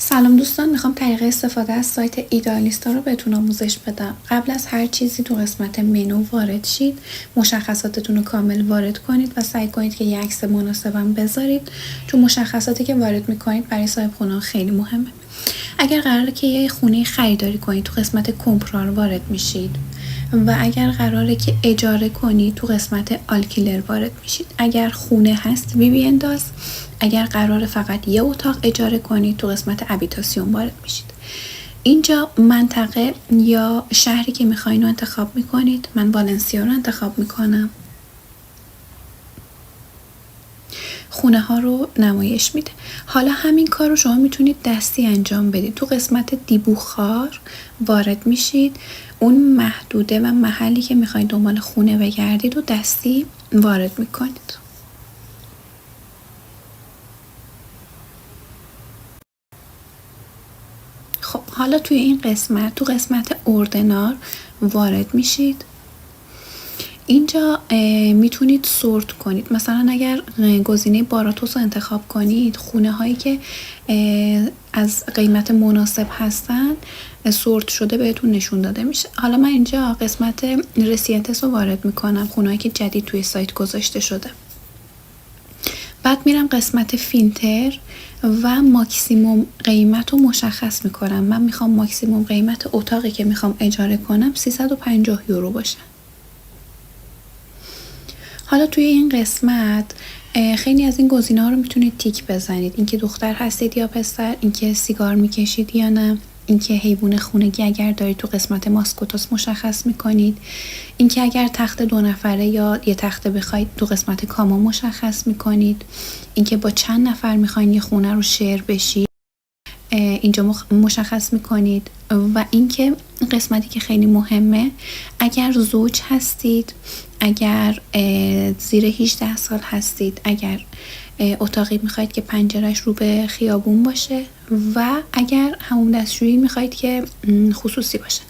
سلام دوستان، میخوام طریق استفاده از سایت ایدالیستا رو بهتون آموزش بدم. قبل از هر چیزی تو قسمت منو وارد شید، مشخصاتتون رو کامل وارد کنید و سعی کنید که یه عکس مناسبم بذارید، چون مشخصاتی که وارد میکنید برای صاحب خونه خیلی مهمه. اگر قراره که یه خونه خریداری کنید، تو قسمت کمپرار وارد میشید و اگر قراره که اجاره کنید تو قسمت آلکیلر وارد میشید. اگر خونه هست بیانداز، اگر قراره فقط یه اتاق اجاره کنید تو قسمت ابیتاسیون وارد میشید. اینجا منطقه یا شهری که میخواین رو انتخاب میکنید. من والنسیا رو انتخاب میکنم. خونه ها رو نمایش میده. حالا همین کار رو شما میتونید دستی انجام بدید. تو قسمت دیبوخار وارد میشید، اون محدوده و محلی که میخواید دنبال خونه بگردید و دستی وارد میکنید. خب حالا توی این قسمت، تو قسمت اوردنار وارد میشید. اینجا میتونید سورت کنید. مثلا اگر گزینه باراتوس رو انتخاب کنید، خونه هایی که از قیمت مناسب هستن سورت شده بهتون نشون داده میشه. حالا من اینجا قسمت رسیدنس رو وارد میکنم، خونه هایی که جدید توی سایت گذاشته شده. بعد میرم قسمت فیلتر و ماکسیموم قیمت رو مشخص میکنم. من میخوام ماکسیموم قیمت اتاقی که میخوام اجاره کنم 350 یورو باشه. حالا توی این قسمت خیلی از این گزینه‌ها رو میتونید تیک بزنید. اینکه دختر هستید یا پسر، اینکه سیگار میکشید یا نه، اینکه حیوان خونگی اگر دارید تو قسمت ماسکوتاس مشخص میکنید، اینکه اگر تخت 2 نفره یا یه تخته بخواید تو قسمت کاما مشخص میکنید، اینکه با چند نفر میخواین یه خونه رو شیر بشید اینجا مشخص میکنید. و اینکه قسمتی که خیلی مهمه، اگر زوج هستید، اگر زیر 18 سال هستید، اگر اتاقی میخواید که پنجرهش رو به خیابون باشه و اگر حموم دستشویی میخواید که خصوصی باشه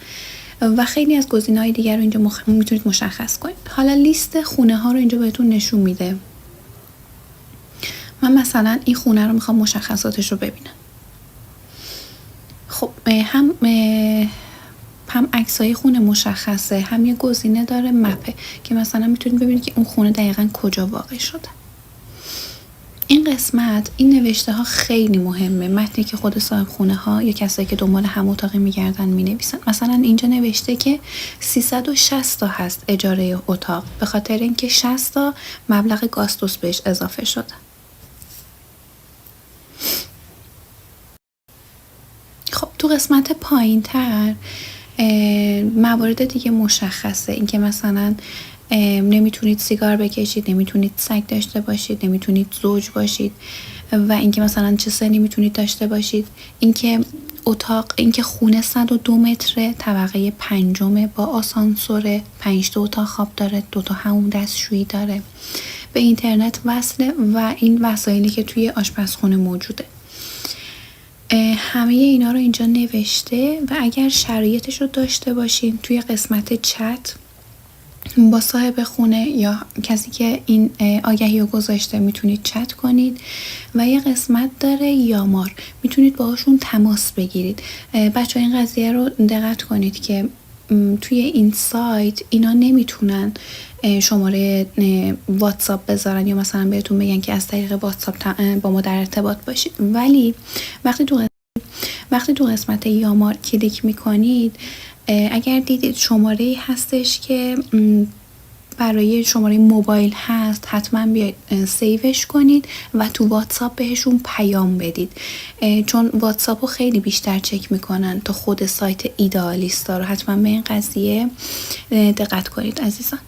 و خیلی از گزینه‌های دیگر رو اینجا میتونید مشخص کنید. حالا لیست خونه ها رو اینجا بهتون نشون میده. من مثلا این خونه رو میخوام مشخصاتش رو ببینم. خب هم عکسای خونه مشخصه، هم یه گزینه داره مپه که مثلا میتونید ببینید که اون خونه دقیقاً کجا واقع شده. این قسمت، این نوشته ها خیلی مهمه. متنی که خود صاحب خونه ها یا کسایی که دنبال هم اتاقی میگردن مینویسن. مثلا اینجا نوشته که 360 تا هست اجاره اتاق، به خاطر اینکه 60 تا مبلغ گاستوس بهش اضافه شده. خب تو قسمت پایین تر موارد دیگه مشخصه. اینکه مثلا نمیتونید سیگار بکشید، نمیتونید سگ داشته باشید، نمیتونید زوج باشید و اینکه مثلا چه سنی میتونید داشته باشید. اینکه خونه 102 متر، طبقه 5 با آسانسور، 5 تا اتاق خواب داره، 2 تا حموم دستشویی داره، به اینترنت وصله و این وسایلی که توی آشپزخونه موجوده. همه اینا رو اینجا نوشته و اگر شرایطش رو داشته باشین توی قسمت چت با صاحب خونه یا کسی که این آگهی رو گذاشته میتونید چت کنید و یه قسمت داره یامار، میتونید باهاشون تماس بگیرید. بچه این قضیه رو دقت کنید که توی این سایت اینا نمیتونن شماره واتساپ بذارن یا مثلا بهتون بگن که از طریق واتساپ با ما در ارتباط باشید. ولی وقتی تو قسمت یامار کلیک میکنید، اگر دیدید شماره هستش که برای شماره موبایل هست، حتما بیاید سیوش کنید و تو واتساپ بهشون پیام بدید، چون واتساپ رو خیلی بیشتر چک میکنن تا خود سایت ایدالیستا رو. حتما به این قضیه دقت کنید عزیزان.